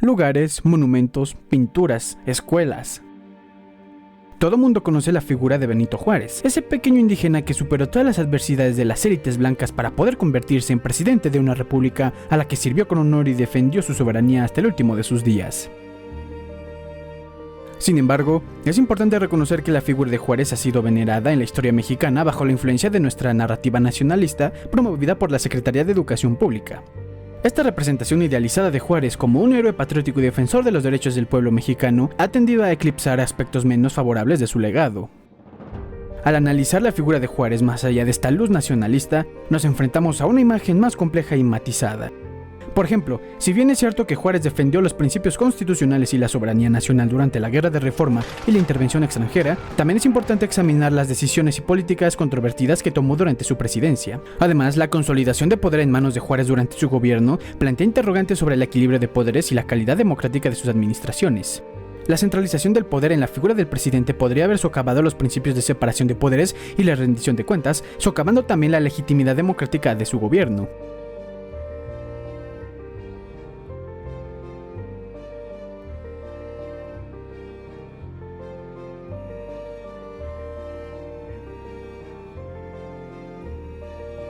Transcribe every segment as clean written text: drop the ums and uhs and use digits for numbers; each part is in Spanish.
lugares, monumentos, pinturas, escuelas. Todo mundo conoce la figura de Benito Juárez, ese pequeño indígena que superó todas las adversidades de las élites blancas para poder convertirse en presidente de una república a la que sirvió con honor y defendió su soberanía hasta el último de sus días. Sin embargo, es importante reconocer que la figura de Juárez ha sido venerada en la historia mexicana bajo la influencia de nuestra narrativa nacionalista promovida por la Secretaría de Educación Pública. Esta representación idealizada de Juárez como un héroe patriótico y defensor de los derechos del pueblo mexicano ha tendido a eclipsar aspectos menos favorables de su legado. Al analizar la figura de Juárez más allá de esta luz nacionalista, nos enfrentamos a una imagen más compleja y matizada. Por ejemplo, si bien es cierto que Juárez defendió los principios constitucionales y la soberanía nacional durante la Guerra de Reforma y la intervención extranjera, también es importante examinar las decisiones y políticas controvertidas que tomó durante su presidencia. Además, la consolidación de poder en manos de Juárez durante su gobierno plantea interrogantes sobre el equilibrio de poderes y la calidad democrática de sus administraciones. La centralización del poder en la figura del presidente podría haber socavado los principios de separación de poderes y la rendición de cuentas, socavando también la legitimidad democrática de su gobierno.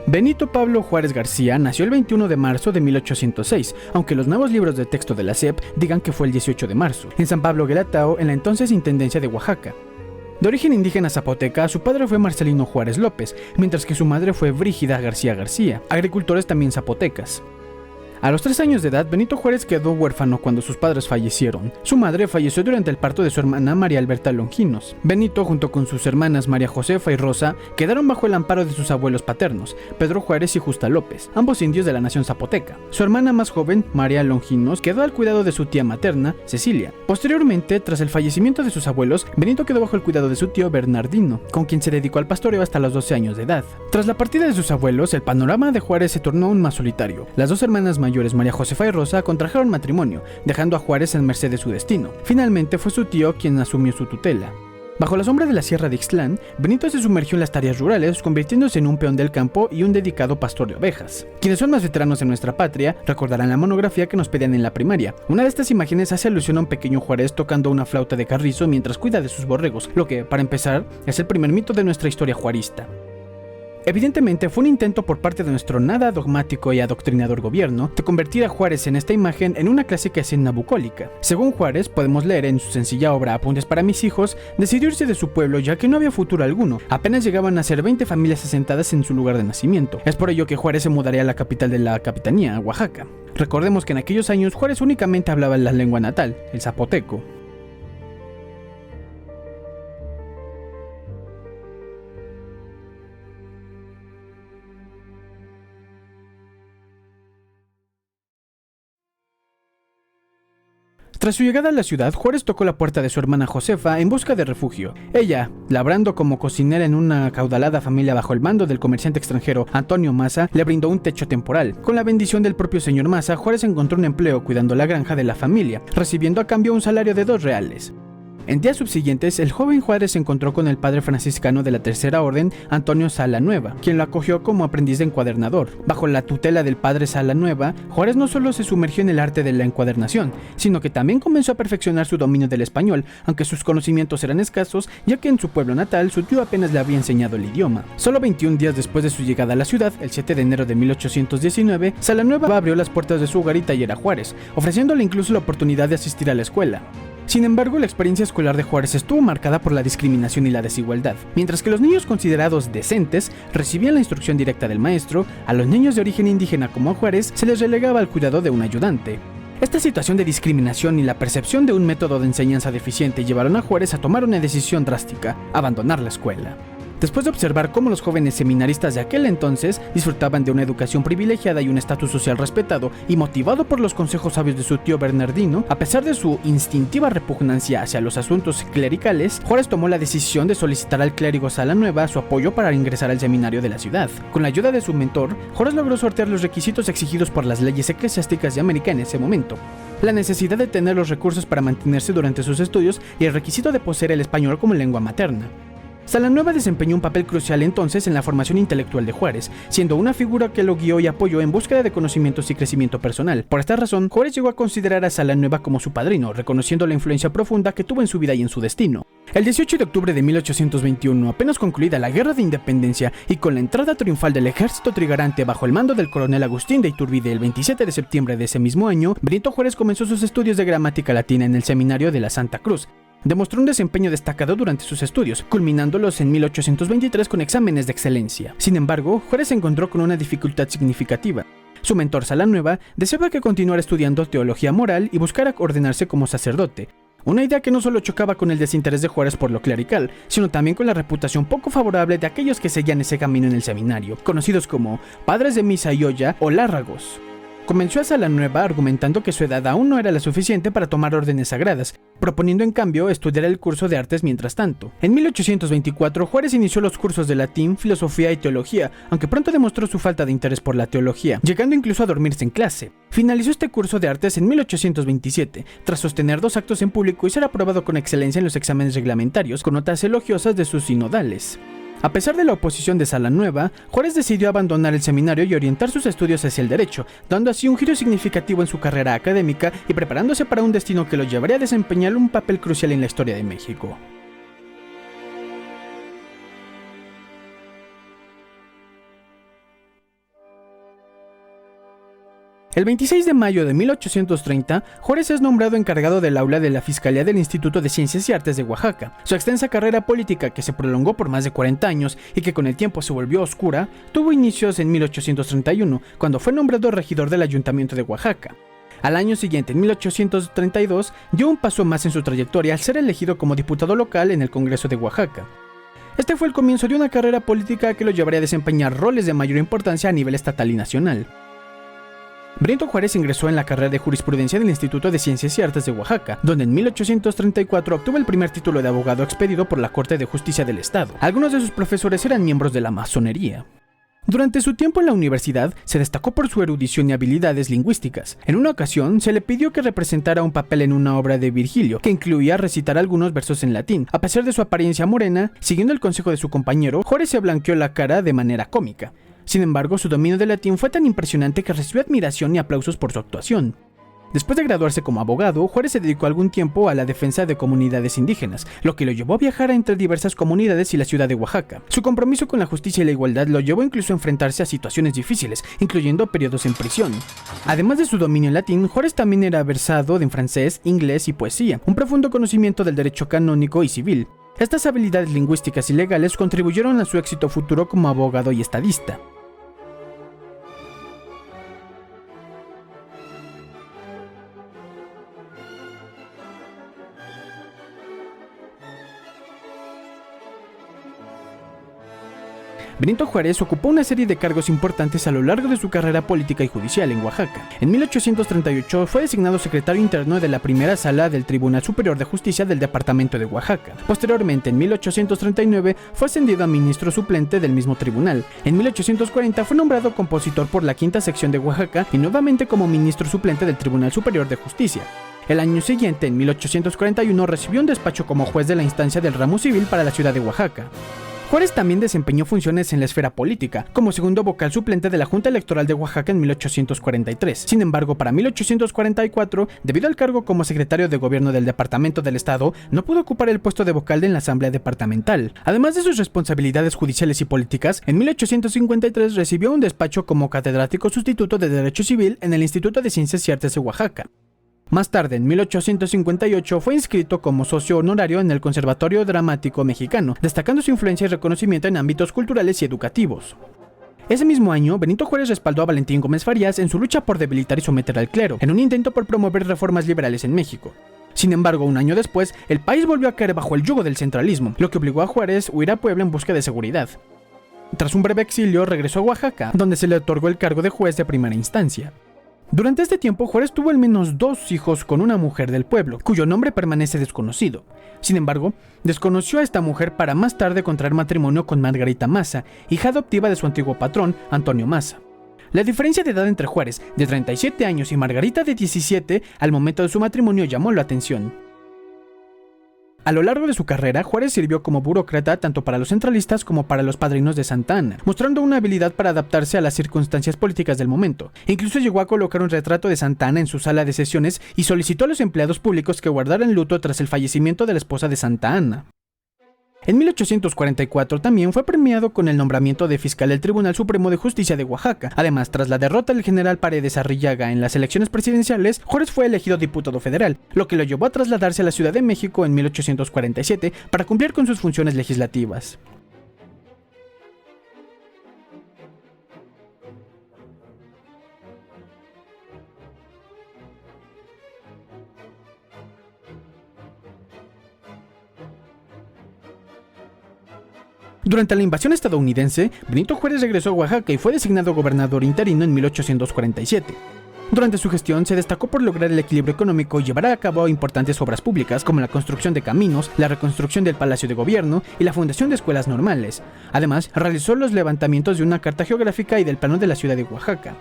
Benito Pablo Juárez García nació el 21 de marzo de 1806, aunque los nuevos libros de texto de la SEP digan que fue el 18 de marzo, en San Pablo Guelatao, en la entonces Intendencia de Oaxaca. De origen indígena zapoteca, su padre fue Marcelino Juárez López, mientras que su madre fue Brígida García García, agricultores también zapotecas. A los 3 años de edad, Benito Juárez quedó huérfano cuando sus padres fallecieron. Su madre falleció durante el parto de su hermana María Alberta Longinos. Benito, junto con sus hermanas María Josefa y Rosa, quedaron bajo el amparo de sus abuelos paternos, Pedro Juárez y Justa López, ambos indios de la nación zapoteca. Su hermana más joven, María Longinos, quedó al cuidado de su tía materna, Cecilia. Posteriormente, tras el fallecimiento de sus abuelos, Benito quedó bajo el cuidado de su tío Bernardino, con quien se dedicó al pastoreo hasta los 12 años de edad. Tras la partida de sus abuelos, el panorama de Juárez se tornó aún más solitario. Las dos hermanas mayores, María Josefa y Rosa, contrajeron matrimonio, dejando a Juárez en merced de su destino. Finalmente fue su tío quien asumió su tutela. Bajo la sombra de la Sierra de Ixtlán, Benito se sumergió en las tareas rurales, convirtiéndose en un peón del campo y un dedicado pastor de ovejas. Quienes son más veteranos en nuestra patria recordarán la monografía que nos pedían en la primaria. Una de estas imágenes hace alusión a un pequeño Juárez tocando una flauta de carrizo mientras cuida de sus borregos, lo que, para empezar, es el primer mito de nuestra historia juarista. Evidentemente fue un intento por parte de nuestro nada dogmático y adoctrinador gobierno de convertir a Juárez en esta imagen en una clásica escena bucólica. Según Juárez, podemos leer en su sencilla obra Apuntes para mis hijos, decidió irse de su pueblo ya que no había futuro alguno, apenas llegaban a ser 20 familias asentadas en su lugar de nacimiento. Es por ello que Juárez se mudaría a la capital de la capitanía, Oaxaca. Recordemos que en aquellos años Juárez únicamente hablaba la lengua natal, el zapoteco. Tras su llegada a la ciudad, Juárez tocó la puerta de su hermana Josefa en busca de refugio. Ella, labrando como cocinera en una acaudalada familia bajo el mando del comerciante extranjero Antonio Maza, le brindó un techo temporal. Con la bendición del propio señor Maza, Juárez encontró un empleo cuidando la granja de la familia, recibiendo a cambio un salario de 2 reales. En días subsiguientes, el joven Juárez se encontró con el padre franciscano de la Tercera Orden, Antonio Salanueva, quien lo acogió como aprendiz de encuadernador. Bajo la tutela del padre Salanueva, Juárez no solo se sumergió en el arte de la encuadernación, sino que también comenzó a perfeccionar su dominio del español, aunque sus conocimientos eran escasos, ya que en su pueblo natal su tío apenas le había enseñado el idioma. Solo 21 días después de su llegada a la ciudad, el 7 de enero de 1819, Salanueva abrió las puertas de su hogar y taller a Juárez, ofreciéndole incluso la oportunidad de asistir a la escuela. Sin embargo, la experiencia escolar de Juárez estuvo marcada por la discriminación y la desigualdad. Mientras que los niños considerados decentes recibían la instrucción directa del maestro, a los niños de origen indígena como a Juárez se les relegaba al cuidado de un ayudante. Esta situación de discriminación y la percepción de un método de enseñanza deficiente llevaron a Juárez a tomar una decisión drástica: abandonar la escuela. Después de observar cómo los jóvenes seminaristas de aquel entonces disfrutaban de una educación privilegiada y un estatus social respetado, y motivado por los consejos sabios de su tío Bernardino, a pesar de su instintiva repugnancia hacia los asuntos clericales, Juárez tomó la decisión de solicitar al clérigo Salanueva su apoyo para ingresar al seminario de la ciudad. Con la ayuda de su mentor, Juárez logró sortear los requisitos exigidos por las leyes eclesiásticas de América en ese momento: la necesidad de tener los recursos para mantenerse durante sus estudios y el requisito de poseer el español como lengua materna. Salanueva desempeñó un papel crucial entonces en la formación intelectual de Juárez, siendo una figura que lo guió y apoyó en búsqueda de conocimientos y crecimiento personal. Por esta razón, Juárez llegó a considerar a Salanueva como su padrino, reconociendo la influencia profunda que tuvo en su vida y en su destino. El 18 de octubre de 1821, apenas concluida la Guerra de Independencia y con la entrada triunfal del ejército trigarante bajo el mando del coronel Agustín de Iturbide el 27 de septiembre de ese mismo año, Benito Juárez comenzó sus estudios de gramática latina en el Seminario de la Santa Cruz. Demostró un desempeño destacado durante sus estudios, culminándolos en 1823 con exámenes de excelencia. Sin embargo, Juárez se encontró con una dificultad significativa. Su mentor Salanueva deseaba que continuara estudiando teología moral y buscara ordenarse como sacerdote, una idea que no solo chocaba con el desinterés de Juárez por lo clerical, sino también con la reputación poco favorable de aquellos que seguían ese camino en el seminario, conocidos como padres de misa y olla o lárragos. Convenció a Salanueva argumentando que su edad aún no era la suficiente para tomar órdenes sagradas, proponiendo en cambio estudiar el curso de artes mientras tanto. En 1824, Juárez inició los cursos de latín, filosofía y teología, aunque pronto demostró su falta de interés por la teología, llegando incluso a dormirse en clase. Finalizó este curso de artes en 1827, tras sostener 2 actos en público y ser aprobado con excelencia en los exámenes reglamentarios, con notas elogiosas de sus sinodales. A pesar de la oposición de Salanueva, Juárez decidió abandonar el seminario y orientar sus estudios hacia el derecho, dando así un giro significativo en su carrera académica y preparándose para un destino que lo llevaría a desempeñar un papel crucial en la historia de México. El 26 de mayo de 1830, Juárez es nombrado encargado del aula de la Fiscalía del Instituto de Ciencias y Artes de Oaxaca. Su extensa carrera política, que se prolongó por más de 40 años y que con el tiempo se volvió oscura, tuvo inicios en 1831, cuando fue nombrado regidor del Ayuntamiento de Oaxaca. Al año siguiente, en 1832, dio un paso más en su trayectoria al ser elegido como diputado local en el Congreso de Oaxaca. Este fue el comienzo de una carrera política que lo llevaría a desempeñar roles de mayor importancia a nivel estatal y nacional. Benito Juárez ingresó en la carrera de jurisprudencia del Instituto de Ciencias y Artes de Oaxaca, donde en 1834 obtuvo el primer título de abogado expedido por la Corte de Justicia del Estado. Algunos de sus profesores eran miembros de la masonería. Durante su tiempo en la universidad, se destacó por su erudición y habilidades lingüísticas. En una ocasión, se le pidió que representara un papel en una obra de Virgilio, que incluía recitar algunos versos en latín. A pesar de su apariencia morena, siguiendo el consejo de su compañero, Juárez se blanqueó la cara de manera cómica. Sin embargo, su dominio del latín fue tan impresionante que recibió admiración y aplausos por su actuación. Después de graduarse como abogado, Juárez se dedicó algún tiempo a la defensa de comunidades indígenas, lo que lo llevó a viajar entre diversas comunidades y la ciudad de Oaxaca. Su compromiso con la justicia y la igualdad lo llevó incluso a enfrentarse a situaciones difíciles, incluyendo periodos en prisión. Además de su dominio en latín, Juárez también era versado en francés, inglés y poesía, un profundo conocimiento del derecho canónico y civil. Estas habilidades lingüísticas y legales contribuyeron a su éxito futuro como abogado y estadista. Benito Juárez ocupó una serie de cargos importantes a lo largo de su carrera política y judicial en Oaxaca. En 1838 fue designado secretario interno de la primera sala del Tribunal Superior de Justicia del departamento de Oaxaca. Posteriormente, en 1839, fue ascendido a ministro suplente del mismo tribunal. En 1840 fue nombrado compositor por la quinta sección de Oaxaca y nuevamente como ministro suplente del Tribunal Superior de Justicia. El año siguiente, en 1841, recibió un despacho como juez de la instancia del ramo civil para la ciudad de Oaxaca. Juárez también desempeñó funciones en la esfera política, como segundo vocal suplente de la Junta Electoral de Oaxaca en 1843. Sin embargo, para 1844, debido al cargo como secretario de gobierno del Departamento del Estado, no pudo ocupar el puesto de vocal en la Asamblea Departamental. Además de sus responsabilidades judiciales y políticas, en 1853 recibió un despacho como catedrático sustituto de Derecho Civil en el Instituto de Ciencias y Artes de Oaxaca. Más tarde, en 1858, fue inscrito como socio honorario en el Conservatorio Dramático Mexicano, destacando su influencia y reconocimiento en ámbitos culturales y educativos. Ese mismo año, Benito Juárez respaldó a Valentín Gómez Farías en su lucha por debilitar y someter al clero, en un intento por promover reformas liberales en México. Sin embargo, un año después, el país volvió a caer bajo el yugo del centralismo, lo que obligó a Juárez a huir a Puebla en busca de seguridad. Tras un breve exilio, regresó a Oaxaca, donde se le otorgó el cargo de juez de primera instancia. Durante este tiempo, Juárez tuvo al menos 2 hijos con una mujer del pueblo, cuyo nombre permanece desconocido. Sin embargo, desconoció a esta mujer para más tarde contraer matrimonio con Margarita Maza, hija adoptiva de su antiguo patrón, Antonio Maza. La diferencia de edad entre Juárez, de 37 años, y Margarita, de 17, al momento de su matrimonio llamó la atención. A lo largo de su carrera, Juárez sirvió como burócrata tanto para los centralistas como para los padrinos de Santa Anna, mostrando una habilidad para adaptarse a las circunstancias políticas del momento. Incluso llegó a colocar un retrato de Santa Anna en su sala de sesiones y solicitó a los empleados públicos que guardaran luto tras el fallecimiento de la esposa de Santa Anna. En 1844 también fue premiado con el nombramiento de fiscal del Tribunal Supremo de Justicia de Oaxaca. Además, tras la derrota del general Paredes Arrillaga en las elecciones presidenciales, Juárez fue elegido diputado federal, lo que lo llevó a trasladarse a la Ciudad de México en 1847 para cumplir con sus funciones legislativas. Durante la invasión estadounidense, Benito Juárez regresó a Oaxaca y fue designado gobernador interino en 1847. Durante su gestión se destacó por lograr el equilibrio económico y llevar a cabo importantes obras públicas como la construcción de caminos, la reconstrucción del Palacio de Gobierno y la fundación de escuelas normales. Además, realizó los levantamientos de una carta geográfica y del plano de la ciudad de Oaxaca.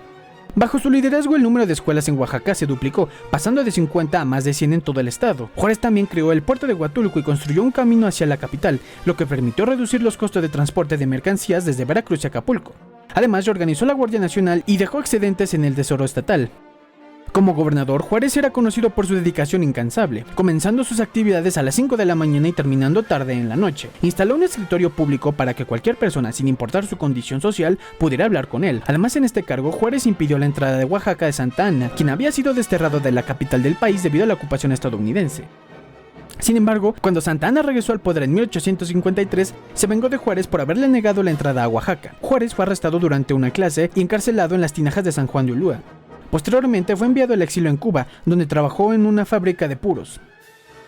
Bajo su liderazgo, el número de escuelas en Oaxaca se duplicó, pasando de 50 a más de 100 en todo el estado. Juárez también creó el puerto de Huatulco y construyó un camino hacia la capital, lo que permitió reducir los costos de transporte de mercancías desde Veracruz y Acapulco. Además, reorganizó la Guardia Nacional y dejó excedentes en el Tesoro Estatal. Como gobernador, Juárez era conocido por su dedicación incansable, comenzando sus actividades a las 5 de la mañana y terminando tarde en la noche. Instaló un escritorio público para que cualquier persona, sin importar su condición social, pudiera hablar con él. Además, en este cargo, Juárez impidió la entrada de Oaxaca de Santa Anna, quien había sido desterrado de la capital del país debido a la ocupación estadounidense. Sin embargo, cuando Santa Anna regresó al poder en 1853, se vengó de Juárez por haberle negado la entrada a Oaxaca. Juárez fue arrestado durante una clase y encarcelado en las tinajas de San Juan de Ulúa. Posteriormente fue enviado al exilio en Cuba, donde trabajó en una fábrica de puros.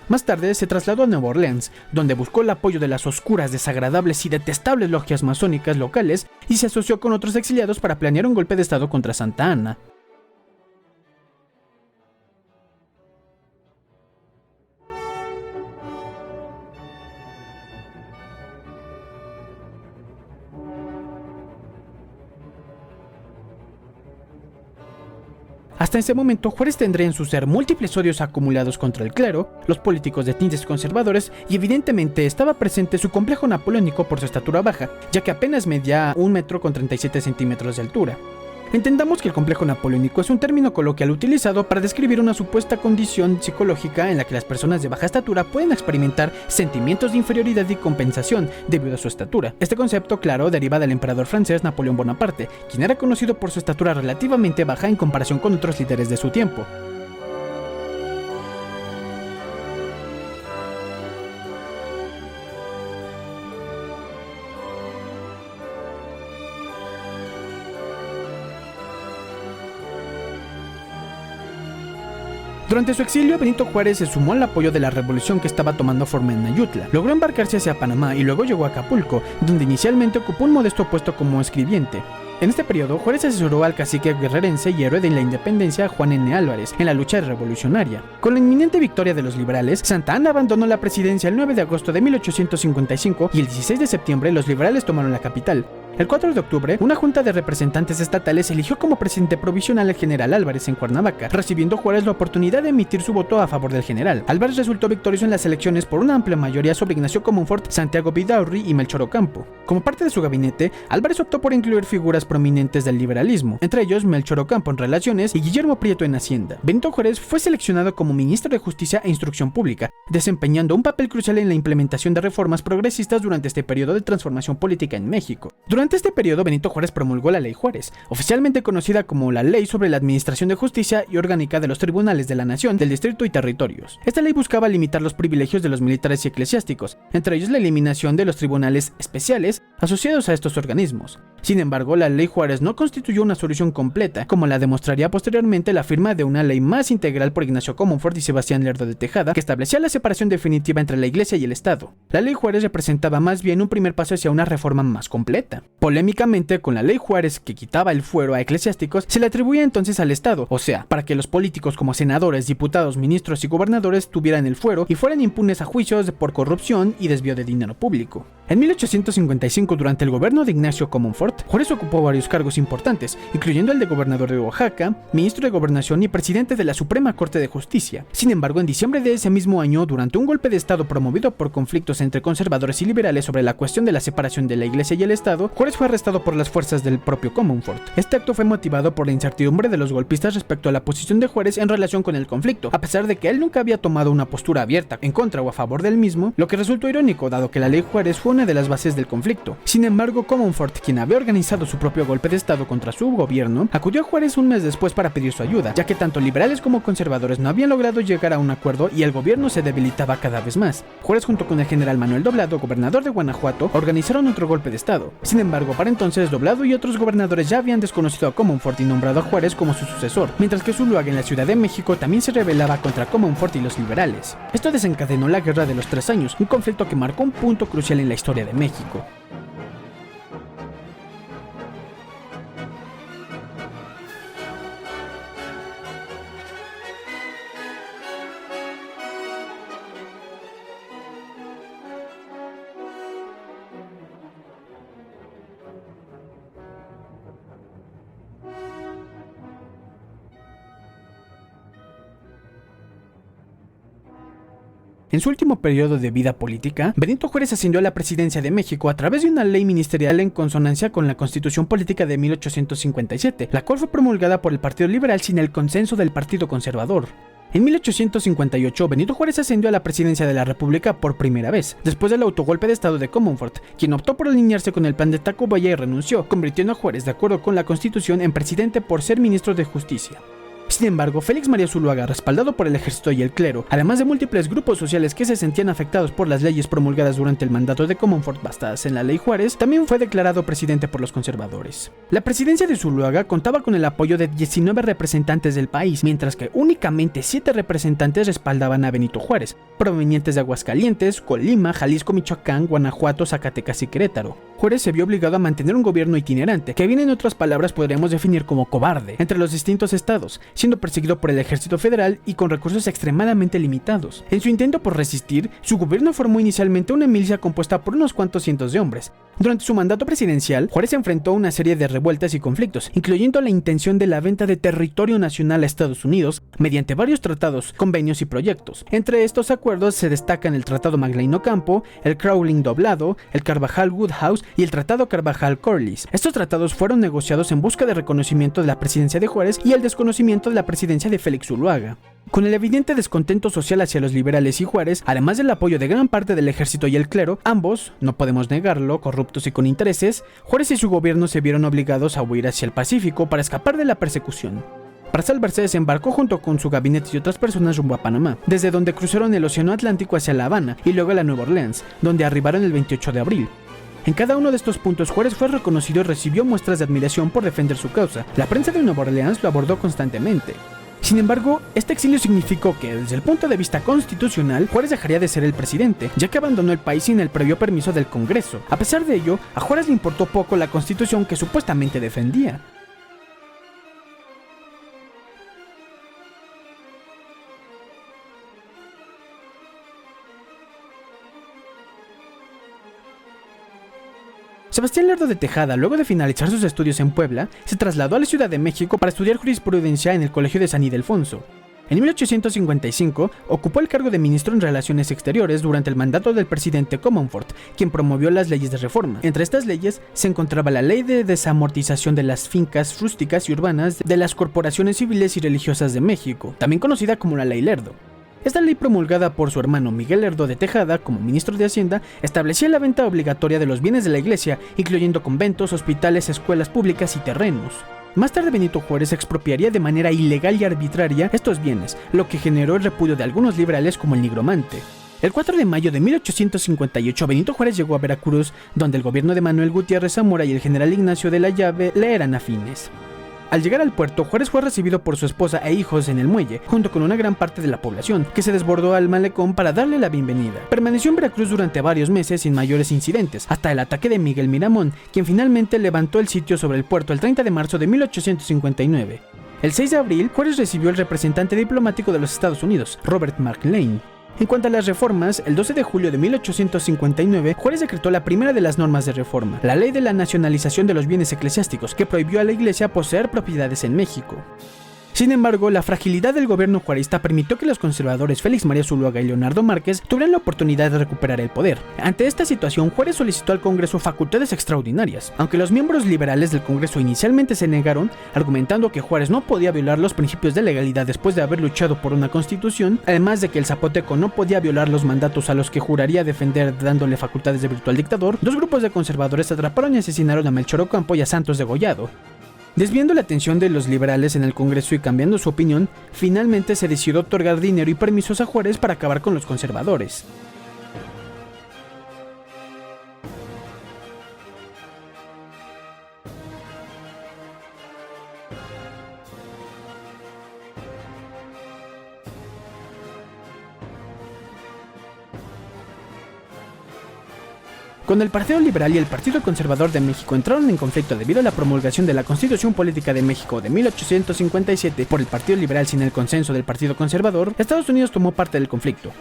Más tarde se trasladó a Nueva Orleans, donde buscó el apoyo de las oscuras, desagradables y detestables logias masónicas locales y se asoció con otros exiliados para planear un golpe de estado contra Santa Anna. Hasta ese momento, Juárez tendría en su ser múltiples odios acumulados contra el clero, los políticos de tintes conservadores y evidentemente estaba presente su complejo napoleónico por su estatura baja, ya que apenas medía 1,37 m de altura. Entendamos que el complejo napoleónico es un término coloquial utilizado para describir una supuesta condición psicológica en la que las personas de baja estatura pueden experimentar sentimientos de inferioridad y compensación debido a su estatura. Este concepto, claro, deriva del emperador francés Napoleón Bonaparte, quien era conocido por su estatura relativamente baja en comparación con otros líderes de su tiempo. Durante su exilio, Benito Juárez se sumó al apoyo de la revolución que estaba tomando forma en Ayutla. Logró embarcarse hacia Panamá y luego llegó a Acapulco, donde inicialmente ocupó un modesto puesto como escribiente. En este periodo, Juárez asesoró al cacique guerrerense y héroe de la independencia Juan N. Álvarez en la lucha revolucionaria. Con la inminente victoria de los liberales, Santa Anna abandonó la presidencia el 9 de agosto de 1855 y el 16 de septiembre los liberales tomaron la capital. El 4 de octubre, una junta de representantes estatales eligió como presidente provisional al general Álvarez en Cuernavaca, recibiendo Juárez la oportunidad de emitir su voto a favor del general. Álvarez resultó victorioso en las elecciones por una amplia mayoría sobre Ignacio Comonfort, Santiago Vidaurri y Melchor Ocampo. Como parte de su gabinete, Álvarez optó por incluir figuras prominentes del liberalismo, entre ellos Melchor Ocampo en Relaciones y Guillermo Prieto en Hacienda. Benito Juárez fue seleccionado como ministro de Justicia e Instrucción Pública, desempeñando un papel crucial en la implementación de reformas progresistas durante este periodo de transformación política en México. Durante este periodo, Benito Juárez promulgó la Ley Juárez, oficialmente conocida como la Ley sobre la Administración de Justicia y Orgánica de los Tribunales de la Nación, del Distrito y Territorios. Esta ley buscaba limitar los privilegios de los militares y eclesiásticos, entre ellos la eliminación de los tribunales especiales asociados a estos organismos. Sin embargo, la Ley Juárez no constituyó una solución completa, como la demostraría posteriormente la firma de una ley más integral por Ignacio Comonfort y Sebastián Lerdo de Tejada, que establecía la separación definitiva entre la Iglesia y el Estado. La Ley Juárez representaba más bien un primer paso hacia una reforma más completa. Polémicamente, con la Ley Juárez, que quitaba el fuero a eclesiásticos, se le atribuía entonces al Estado, o sea, para que los políticos como senadores, diputados, ministros y gobernadores tuvieran el fuero y fueran impunes a juicios por corrupción y desvío de dinero público. En 1855, durante el gobierno de Ignacio Comonfort, Juárez ocupó varios cargos importantes, incluyendo el de gobernador de Oaxaca, ministro de Gobernación y presidente de la Suprema Corte de Justicia. Sin embargo, en diciembre de ese mismo año, durante un golpe de Estado promovido por conflictos entre conservadores y liberales sobre la cuestión de la separación de la Iglesia y el Estado, Juárez fue arrestado por las fuerzas del propio Comonfort. Este acto fue motivado por la incertidumbre de los golpistas respecto a la posición de Juárez en relación con el conflicto, a pesar de que él nunca había tomado una postura abierta en contra o a favor del mismo, lo que resultó irónico dado que la ley Juárez fue una de las bases del conflicto. Sin embargo, Comonfort, quien había organizado su propio golpe de Estado contra su gobierno, acudió a Juárez un mes después para pedir su ayuda, ya que tanto liberales como conservadores no habían logrado llegar a un acuerdo y el gobierno se debilitaba cada vez más. Juárez, junto con el general Manuel Doblado, gobernador de Guanajuato, organizaron otro golpe de Estado. Sin embargo, para entonces Doblado y otros gobernadores ya habían desconocido a Comonfort y nombrado a Juárez como su sucesor, mientras que Zuluaga en la Ciudad de México también se rebelaba contra Comonfort y los liberales. Esto desencadenó la Guerra de los 3 años, un conflicto que marcó un punto crucial en la historia de México. En su último periodo de vida política, Benito Juárez ascendió a la presidencia de México a través de una ley ministerial en consonancia con la Constitución Política de 1857, la cual fue promulgada por el Partido Liberal sin el consenso del Partido Conservador. En 1858, Benito Juárez ascendió a la presidencia de la República por primera vez, después del autogolpe de Estado de Comonfort, quien optó por alinearse con el plan de Tacubaya y renunció, convirtiendo a Juárez, de acuerdo con la Constitución, en presidente por ser ministro de Justicia. Sin embargo, Félix María Zuluaga, respaldado por el ejército y el clero, además de múltiples grupos sociales que se sentían afectados por las leyes promulgadas durante el mandato de Comonfort basadas en la ley Juárez, también fue declarado presidente por los conservadores. La presidencia de Zuluaga contaba con el apoyo de 19 representantes del país, mientras que únicamente 7 representantes respaldaban a Benito Juárez, provenientes de Aguascalientes, Colima, Jalisco, Michoacán, Guanajuato, Zacatecas y Querétaro. Juárez se vio obligado a mantener un gobierno itinerante, que bien en otras palabras podríamos definir como cobarde, entre los distintos estados, siendo perseguido por el ejército federal y con recursos extremadamente limitados. En su intento por resistir, su gobierno formó inicialmente una milicia compuesta por unos cuantos cientos de hombres. Durante su mandato presidencial, Juárez enfrentó una serie de revueltas y conflictos, incluyendo la intención de la venta de territorio nacional a Estados Unidos mediante varios tratados, convenios y proyectos. Entre estos acuerdos se destacan el Tratado Maglaino-Campo, el Crowley-Doblado, el Carvajal-Woodhouse y el Tratado Carvajal-Corliss. Estos tratados fueron negociados en busca de reconocimiento de la presidencia de Juárez y el desconocimiento de la presidencia de Félix Zuluaga. Con el evidente descontento social hacia los liberales y Juárez, además del apoyo de gran parte del ejército y el clero, ambos, no podemos negarlo, corruptos y con intereses, Juárez y su gobierno se vieron obligados a huir hacia el Pacífico para escapar de la persecución. Para salvarse, desembarcó junto con su gabinete y otras personas rumbo a Panamá, desde donde cruzaron el Océano Atlántico hacia La Habana y luego a la Nueva Orleans, donde arribaron el 28 de abril. En cada uno de estos puntos, Juárez fue reconocido y recibió muestras de admiración por defender su causa. La prensa de Nueva Orleans lo abordó constantemente. Sin embargo, este exilio significó que, desde el punto de vista constitucional, Juárez dejaría de ser el presidente, ya que abandonó el país sin el previo permiso del Congreso. A pesar de ello, a Juárez le importó poco la constitución que supuestamente defendía. Sebastián Lerdo de Tejada, luego de finalizar sus estudios en Puebla, se trasladó a la Ciudad de México para estudiar jurisprudencia en el Colegio de San Ildefonso. En 1855, ocupó el cargo de ministro en Relaciones Exteriores durante el mandato del presidente Comonfort, quien promovió las leyes de reforma. Entre estas leyes se encontraba la Ley de Desamortización de las Fincas Rústicas y Urbanas de las Corporaciones Civiles y Religiosas de México, también conocida como la Ley Lerdo. Esta ley, promulgada por su hermano Miguel Lerdo de Tejada como ministro de Hacienda, establecía la venta obligatoria de los bienes de la iglesia, incluyendo conventos, hospitales, escuelas públicas y terrenos. Más tarde, Benito Juárez expropiaría de manera ilegal y arbitraria estos bienes, lo que generó el repudio de algunos liberales como el nigromante. El 4 de mayo de 1858, Benito Juárez llegó a Veracruz, donde el gobierno de Manuel Gutiérrez Zamora y el general Ignacio de la Llave le eran afines. Al llegar al puerto, Juárez fue recibido por su esposa e hijos en el muelle, junto con una gran parte de la población, que se desbordó al malecón para darle la bienvenida. Permaneció en Veracruz durante varios meses sin mayores incidentes, hasta el ataque de Miguel Miramón, quien finalmente levantó el sitio sobre el puerto el 30 de marzo de 1859. El 6 de abril, Juárez recibió al representante diplomático de los Estados Unidos, Robert Mark Lane. En cuanto a las reformas, el 12 de julio de 1859, Juárez decretó la primera de las normas de reforma, la Ley de la Nacionalización de los Bienes Eclesiásticos, que prohibió a la Iglesia poseer propiedades en México. Sin embargo, la fragilidad del gobierno juarista permitió que los conservadores Félix María Zuluaga y Leonardo Márquez tuvieran la oportunidad de recuperar el poder. Ante esta situación, Juárez solicitó al Congreso facultades extraordinarias, aunque los miembros liberales del Congreso inicialmente se negaron, argumentando que Juárez no podía violar los principios de legalidad después de haber luchado por una constitución, además de que el zapoteco no podía violar los mandatos a los que juraría defender dándole facultades de virtual dictador. Dos grupos de conservadores atraparon y asesinaron a Melchor Ocampo y a Santos Degollado. Desviando la atención de los liberales en el Congreso y cambiando su opinión, finalmente se decidió otorgar dinero y permisos a Juárez para acabar con los conservadores. Cuando el Partido Liberal y el Partido Conservador de México entraron en conflicto debido a la promulgación de la Constitución Política de México de 1857 por el Partido Liberal sin el consenso del Partido Conservador, Estados Unidos tomó parte del conflicto.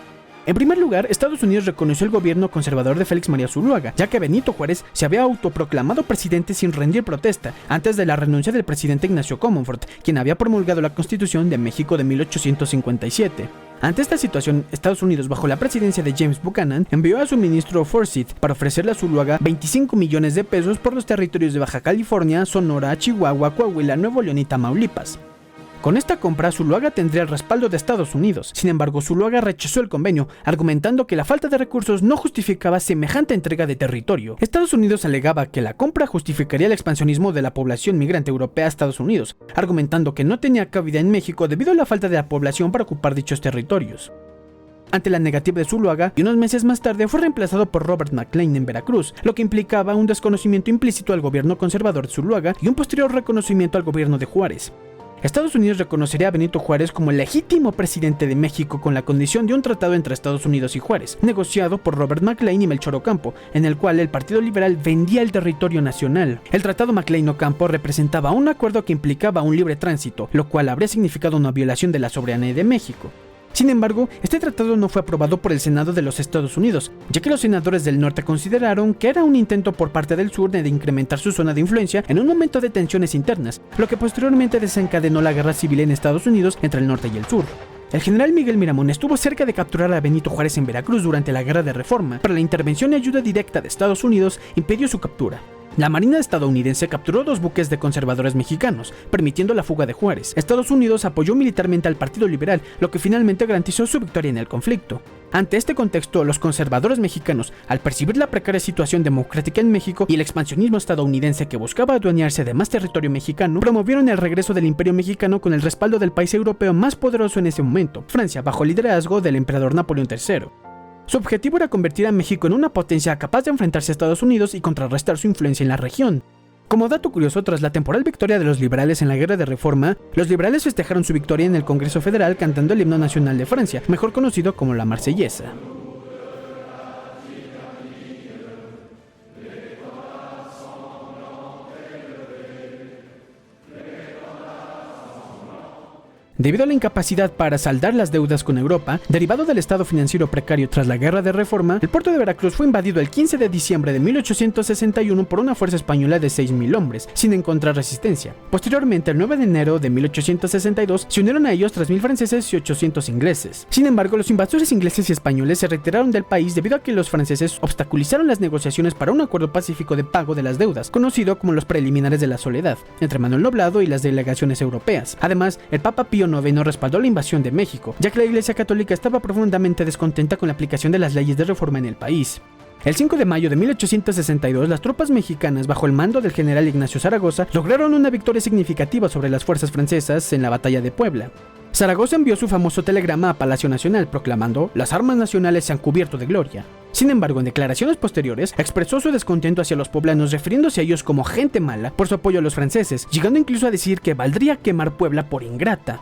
En primer lugar, Estados Unidos reconoció el gobierno conservador de Félix María Zuluaga, ya que Benito Juárez se había autoproclamado presidente sin rendir protesta, antes de la renuncia del presidente Ignacio Comonfort, quien había promulgado la Constitución de México de 1857. Ante esta situación, Estados Unidos, bajo la presidencia de James Buchanan, envió a su ministro Forsyth para ofrecerle a Zuluaga 25 millones de pesos por los territorios de Baja California, Sonora, Chihuahua, Coahuila, Nuevo León y Tamaulipas. Con esta compra, Zuluaga tendría el respaldo de Estados Unidos. Sin embargo, Zuluaga rechazó el convenio, argumentando que la falta de recursos no justificaba semejante entrega de territorio. Estados Unidos alegaba que la compra justificaría el expansionismo de la población migrante europea a Estados Unidos, argumentando que no tenía cabida en México debido a la falta de la población para ocupar dichos territorios. Ante la negativa de Zuluaga, y unos meses más tarde fue reemplazado por Robert McLean en Veracruz, lo que implicaba un desconocimiento implícito al gobierno conservador de Zuluaga y un posterior reconocimiento al gobierno de Juárez. Estados Unidos reconocería a Benito Juárez como el legítimo presidente de México con la condición de un tratado entre Estados Unidos y Juárez, negociado por Robert McLean y Melchor Ocampo, en el cual el Partido Liberal vendía el territorio nacional. El tratado McLean-Ocampo representaba un acuerdo que implicaba un libre tránsito, lo cual habría significado una violación de la soberanía de México. Sin embargo, este tratado no fue aprobado por el Senado de los Estados Unidos, ya que los senadores del norte consideraron que era un intento por parte del sur de incrementar su zona de influencia en un momento de tensiones internas, lo que posteriormente desencadenó la guerra civil en Estados Unidos entre el norte y el sur. El general Miguel Miramón estuvo cerca de capturar a Benito Juárez en Veracruz durante la Guerra de Reforma, pero la intervención y ayuda directa de Estados Unidos impidió su captura. La Marina estadounidense capturó 2 buques de conservadores mexicanos, permitiendo la fuga de Juárez. Estados Unidos apoyó militarmente al Partido Liberal, lo que finalmente garantizó su victoria en el conflicto. Ante este contexto, los conservadores mexicanos, al percibir la precaria situación democrática en México y el expansionismo estadounidense que buscaba adueñarse de más territorio mexicano, promovieron el regreso del Imperio Mexicano con el respaldo del país europeo más poderoso en ese momento, Francia, bajo el liderazgo del emperador Napoleón III. Su objetivo era convertir a México en una potencia capaz de enfrentarse a Estados Unidos y contrarrestar su influencia en la región. Como dato curioso, tras la temporal victoria de los liberales en la Guerra de Reforma, los liberales festejaron su victoria en el Congreso Federal cantando el himno nacional de Francia, mejor conocido como la Marsellesa. Debido a la incapacidad para saldar las deudas con Europa, derivado del estado financiero precario tras la Guerra de Reforma, el puerto de Veracruz fue invadido el 15 de diciembre de 1861 por una fuerza española de 6,000 hombres, sin encontrar resistencia. Posteriormente, el 9 de enero de 1862, se unieron a ellos 3,000 franceses y 800 ingleses. Sin embargo, los invasores ingleses y españoles se retiraron del país debido a que los franceses obstaculizaron las negociaciones para un acuerdo pacífico de pago de las deudas, conocido como los preliminares de la soledad, entre Manuel Noblado y las delegaciones europeas. Además, el Papa Pío IX respaldó la invasión de México, ya que la Iglesia Católica estaba profundamente descontenta con la aplicación de las leyes de reforma en el país. El 5 de mayo de 1862, las tropas mexicanas, bajo el mando del general Ignacio Zaragoza, lograron una victoria significativa sobre las fuerzas francesas en la batalla de Puebla. Zaragoza envió su famoso telegrama a Palacio Nacional proclamando: "Las armas nacionales se han cubierto de gloria". Sin embargo, en declaraciones posteriores, expresó su descontento hacia los poblanos, refiriéndose a ellos como gente mala por su apoyo a los franceses, llegando incluso a decir que valdría quemar Puebla por ingrata.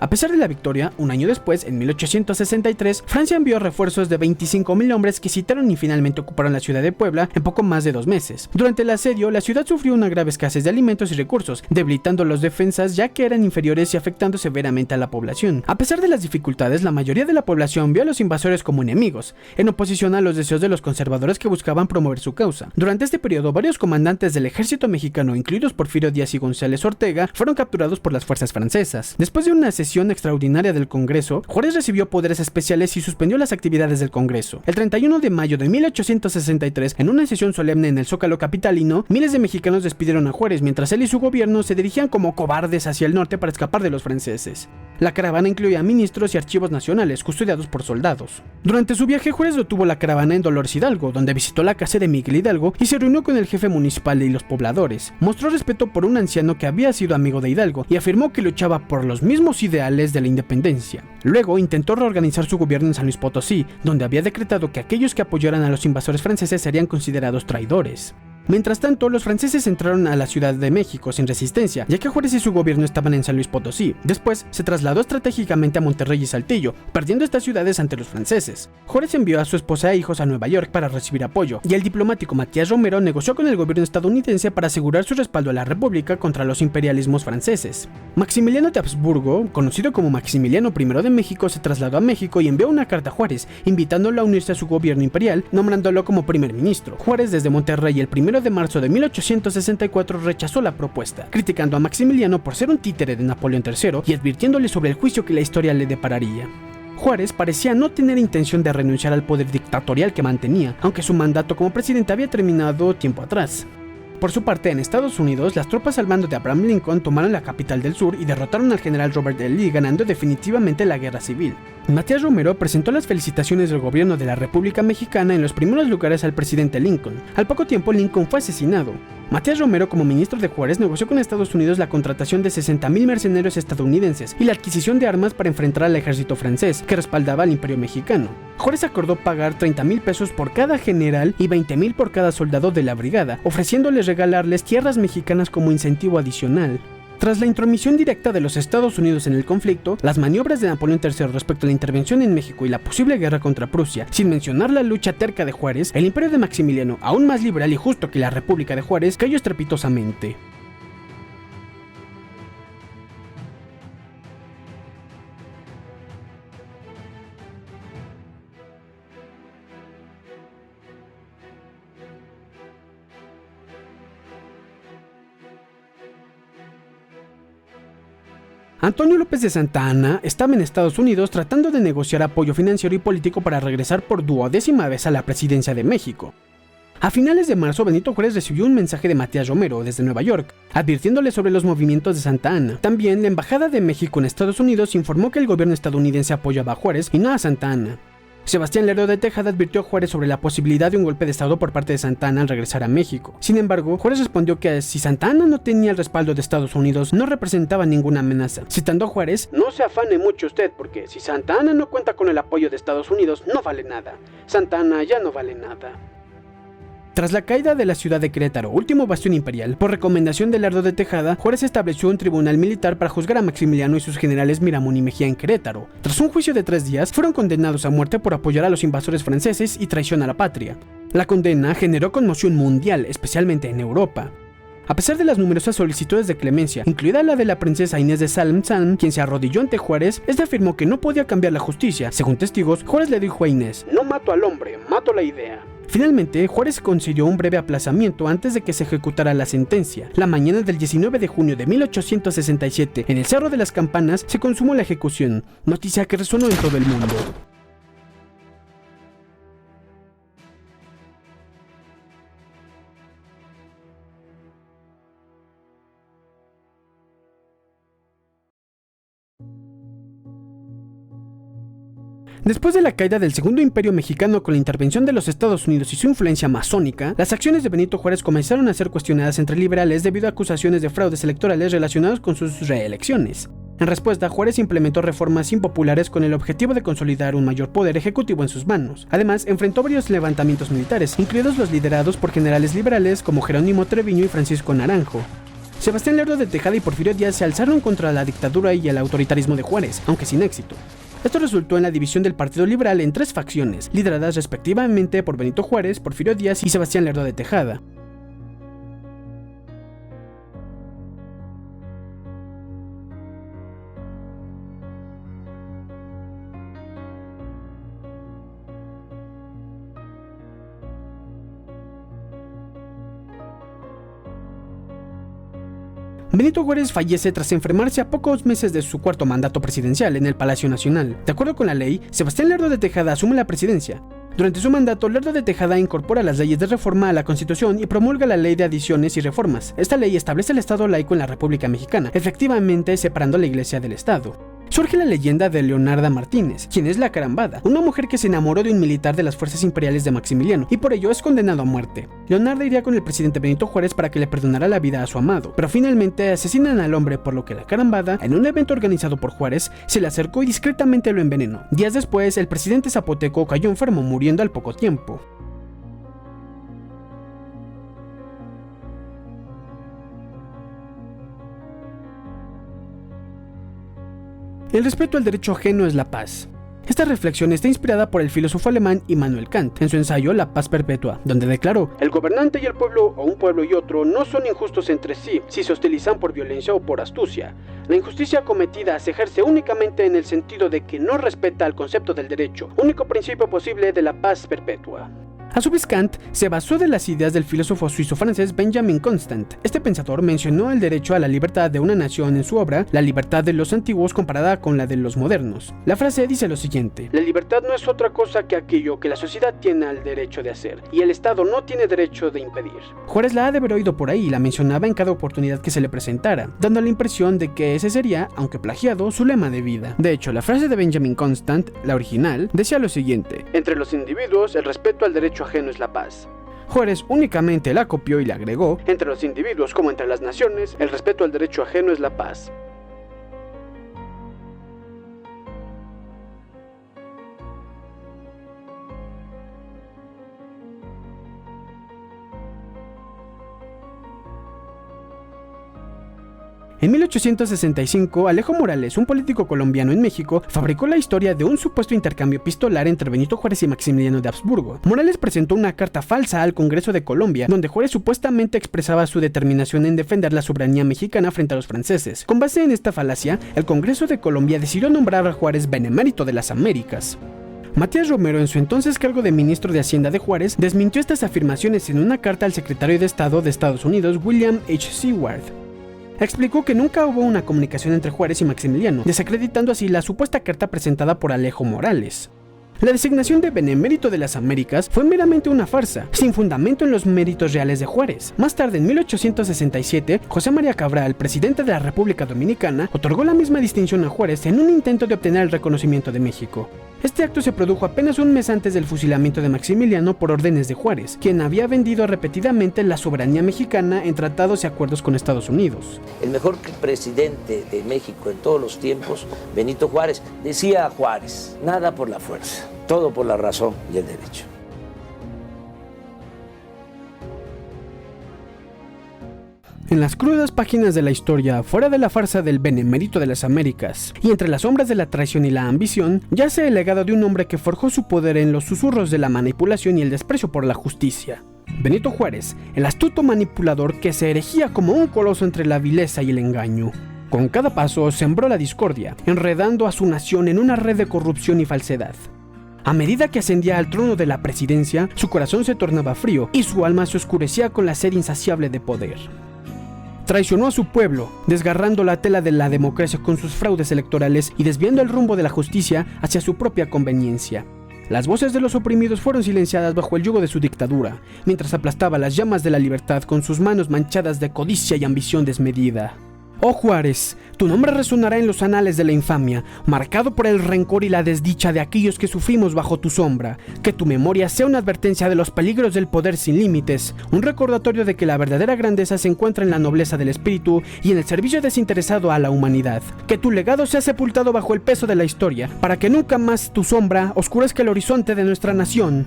A pesar de la victoria, un año después, en 1863, Francia envió refuerzos de 25.000 hombres que sitiaron y finalmente ocuparon la ciudad de Puebla en poco más de 2 meses. Durante el asedio, la ciudad sufrió una grave escasez de alimentos y recursos, debilitando las defensas ya que eran inferiores y afectando severamente a la población. A pesar de las dificultades, la mayoría de la población vio a los invasores como enemigos, en oposición a los deseos de los conservadores que buscaban promover su causa. Durante este periodo, varios comandantes del ejército mexicano, incluidos Porfirio Díaz y González Ortega, fueron capturados por las fuerzas francesas. Después de una sesión extraordinaria del Congreso, Juárez recibió poderes especiales y suspendió las actividades del Congreso. El 31 de mayo de 1863, en una sesión solemne en el Zócalo capitalino, miles de mexicanos despidieron a Juárez mientras él y su gobierno se dirigían como cobardes hacia el norte para escapar de los franceses. La caravana incluía ministros y archivos nacionales custodiados por soldados. Durante su viaje, Juárez detuvo la caravana en Dolores Hidalgo, donde visitó la casa de Miguel Hidalgo y se reunió con el jefe municipal y los pobladores. Mostró respeto por un anciano que había sido amigo de Hidalgo y afirmó que luchaba por los mismos ideales de la independencia. Luego intentó reorganizar su gobierno en San Luis Potosí, donde había decretado que aquellos que apoyaran a los invasores franceses serían considerados traidores. Mientras tanto, los franceses entraron a la Ciudad de México sin resistencia, ya que Juárez y su gobierno estaban en San Luis Potosí. Después, se trasladó estratégicamente a Monterrey y Saltillo, perdiendo estas ciudades ante los franceses. Juárez envió a su esposa e hijos a Nueva York para recibir apoyo, y el diplomático Matías Romero negoció con el gobierno estadounidense para asegurar su respaldo a la República contra los imperialismos franceses. Maximiliano de Habsburgo, conocido como Maximiliano I de México, se trasladó a México y envió una carta a Juárez, invitándolo a unirse a su gobierno imperial, nombrándolo como primer ministro. Juárez, desde Monterrey el 1 de marzo de 1864, rechazó la propuesta, criticando a Maximiliano por ser un títere de Napoleón III y advirtiéndole sobre el juicio que la historia le depararía. Juárez parecía no tener intención de renunciar al poder dictatorial que mantenía, aunque su mandato como presidente había terminado tiempo atrás. Por su parte, en Estados Unidos, las tropas al mando de Abraham Lincoln tomaron la capital del sur y derrotaron al general Robert E. Lee, ganando definitivamente la guerra civil. Matías Romero presentó las felicitaciones del gobierno de la República Mexicana en los primeros lugares al presidente Lincoln. Al poco tiempo, Lincoln fue asesinado. Matías Romero, como ministro de Juárez, negoció con Estados Unidos la contratación de 60.000 mercenarios estadounidenses y la adquisición de armas para enfrentar al ejército francés, que respaldaba al imperio mexicano. Juárez acordó pagar 30,000 pesos por cada general y 20,000 por cada soldado de la brigada, ofreciéndoles regalarles tierras mexicanas como incentivo adicional. Tras la intromisión directa de los Estados Unidos en el conflicto, las maniobras de Napoleón III respecto a la intervención en México y la posible guerra contra Prusia, sin mencionar la lucha terca de Juárez, el imperio de Maximiliano, aún más liberal y justo que la República de Juárez, cayó estrepitosamente. Antonio López de Santa Anna estaba en Estados Unidos tratando de negociar apoyo financiero y político para regresar por 12ª vez a la presidencia de México. A finales de marzo, Benito Juárez recibió un mensaje de Matías Romero desde Nueva York, advirtiéndole sobre los movimientos de Santa Anna. También, la Embajada de México en Estados Unidos informó que el gobierno estadounidense apoyaba a Juárez y no a Santa Anna. Sebastián Lerdo de Tejada advirtió a Juárez sobre la posibilidad de un golpe de estado por parte de Santa Anna al regresar a México. Sin embargo, Juárez respondió que si Santa Anna no tenía el respaldo de Estados Unidos, no representaba ninguna amenaza. Citando a Juárez: "No se afane mucho usted, porque si Santa Anna no cuenta con el apoyo de Estados Unidos, no vale nada. Santa Anna ya no vale nada". Tras la caída de la ciudad de Querétaro, último bastión imperial, por recomendación de Lerdo de Tejada, Juárez estableció un tribunal militar para juzgar a Maximiliano y sus generales Miramón y Mejía en Querétaro. Tras un juicio de 3 días, fueron condenados a muerte por apoyar a los invasores franceses y traición a la patria. La condena generó conmoción mundial, especialmente en Europa. A pesar de las numerosas solicitudes de clemencia, incluida la de la princesa Inés de Salm-Salm, quien se arrodilló ante Juárez, este afirmó que no podía cambiar la justicia. Según testigos, Juárez le dijo a Inés: "No mato al hombre, mato la idea". Finalmente, Juárez consiguió un breve aplazamiento antes de que se ejecutara la sentencia. La mañana del 19 de junio de 1867, en el Cerro de las Campanas, se consumó la ejecución, noticia que resonó en todo el mundo. Después de la caída del Segundo Imperio Mexicano con la intervención de los Estados Unidos y su influencia masónica, las acciones de Benito Juárez comenzaron a ser cuestionadas entre liberales debido a acusaciones de fraudes electorales relacionados con sus reelecciones. En respuesta, Juárez implementó reformas impopulares con el objetivo de consolidar un mayor poder ejecutivo en sus manos. Además, enfrentó varios levantamientos militares, incluidos los liderados por generales liberales como Jerónimo Treviño y Francisco Naranjo. Sebastián Lerdo de Tejada y Porfirio Díaz se alzaron contra la dictadura y el autoritarismo de Juárez, aunque sin éxito. Esto resultó en la división del Partido Liberal en 3 facciones, lideradas respectivamente por Benito Juárez, Porfirio Díaz y Sebastián Lerdo de Tejada. Benito Juárez fallece tras enfermarse a pocos meses de su 4º mandato presidencial en el Palacio Nacional. De acuerdo con la ley, Sebastián Lerdo de Tejada asume la presidencia. Durante su mandato, Lerdo de Tejada incorpora las leyes de reforma a la Constitución y promulga la Ley de Adiciones y Reformas. Esta ley establece el Estado laico en la República Mexicana, efectivamente separando la Iglesia del Estado. Surge la leyenda de Leonarda Martínez, quien es la Carambada, una mujer que se enamoró de un militar de las fuerzas imperiales de Maximiliano y por ello es condenado a muerte. Leonarda iría con el presidente Benito Juárez para que le perdonara la vida a su amado, pero finalmente asesinan al hombre, por lo que la Carambada, en un evento organizado por Juárez, se le acercó y discretamente lo envenenó. Días después, el presidente zapoteco cayó enfermo, muriendo al poco tiempo. El respeto al derecho ajeno es la paz. Esta reflexión está inspirada por el filósofo alemán Immanuel Kant en su ensayo La paz perpetua, donde declaró: el gobernante y el pueblo, o un pueblo y otro, no son injustos entre sí si se hostilizan por violencia o por astucia. La injusticia cometida se ejerce únicamente en el sentido de que no respeta el concepto del derecho, único principio posible de la paz perpetua. A su vez, Kant se basó de las ideas del filósofo suizo-francés Benjamin Constant. Este pensador mencionó el derecho a la libertad de una nación en su obra La libertad de los antiguos comparada con la de los modernos. La frase dice lo siguiente: la libertad no es otra cosa que aquello que la sociedad tiene el derecho de hacer, y el Estado no tiene derecho de impedir. Juárez la ha de haber oído por ahí y la mencionaba en cada oportunidad que se le presentara, dando la impresión de que ese sería, aunque plagiado, su lema de vida. De hecho, la frase de Benjamin Constant, la original, decía lo siguiente: entre los individuos, el respeto al derecho ajeno es la paz. Juárez únicamente la copió y le agregó: entre los individuos como entre las naciones, el respeto al derecho ajeno es la paz. En 1865, Alejo Morales, un político colombiano en México, fabricó la historia de un supuesto intercambio epistolar entre Benito Juárez y Maximiliano de Habsburgo. Morales presentó una carta falsa al Congreso de Colombia, donde Juárez supuestamente expresaba su determinación en defender la soberanía mexicana frente a los franceses. Con base en esta falacia, el Congreso de Colombia decidió nombrar a Juárez benemérito de las Américas. Matías Romero, en su entonces cargo de ministro de Hacienda de Juárez, desmintió estas afirmaciones en una carta al secretario de Estado de Estados Unidos, William H. Seward. Explicó que nunca hubo una comunicación entre Juárez y Maximiliano, desacreditando así la supuesta carta presentada por Alejo Morales. La designación de benemérito de las Américas fue meramente una farsa, sin fundamento en los méritos reales de Juárez. Más tarde, en 1867, José María Cabral, presidente de la República Dominicana, otorgó la misma distinción a Juárez en un intento de obtener el reconocimiento de México. Este acto se produjo apenas un mes antes del fusilamiento de Maximiliano por órdenes de Juárez, quien había vendido repetidamente la soberanía mexicana en tratados y acuerdos con Estados Unidos. El mejor presidente de México en todos los tiempos, Benito Juárez, decía a Juárez: nada por la fuerza, todo por la razón y el derecho. En las crudas páginas de la historia, fuera de la farsa del benemérito de las Américas, y entre las sombras de la traición y la ambición, yace el legado de un hombre que forjó su poder en los susurros de la manipulación y el desprecio por la justicia. Benito Juárez, el astuto manipulador que se erigía como un coloso entre la vileza y el engaño. Con cada paso sembró la discordia, enredando a su nación en una red de corrupción y falsedad. A medida que ascendía al trono de la presidencia, su corazón se tornaba frío y su alma se oscurecía con la sed insaciable de poder. Traicionó a su pueblo, desgarrando la tela de la democracia con sus fraudes electorales y desviando el rumbo de la justicia hacia su propia conveniencia. Las voces de los oprimidos fueron silenciadas bajo el yugo de su dictadura, mientras aplastaba las llamas de la libertad con sus manos manchadas de codicia y ambición desmedida. Oh Juárez, tu nombre resonará en los anales de la infamia, marcado por el rencor y la desdicha de aquellos que sufrimos bajo tu sombra. Que tu memoria sea una advertencia de los peligros del poder sin límites, un recordatorio de que la verdadera grandeza se encuentra en la nobleza del espíritu y en el servicio desinteresado a la humanidad. Que tu legado sea sepultado bajo el peso de la historia, para que nunca más tu sombra oscurezca el horizonte de nuestra nación.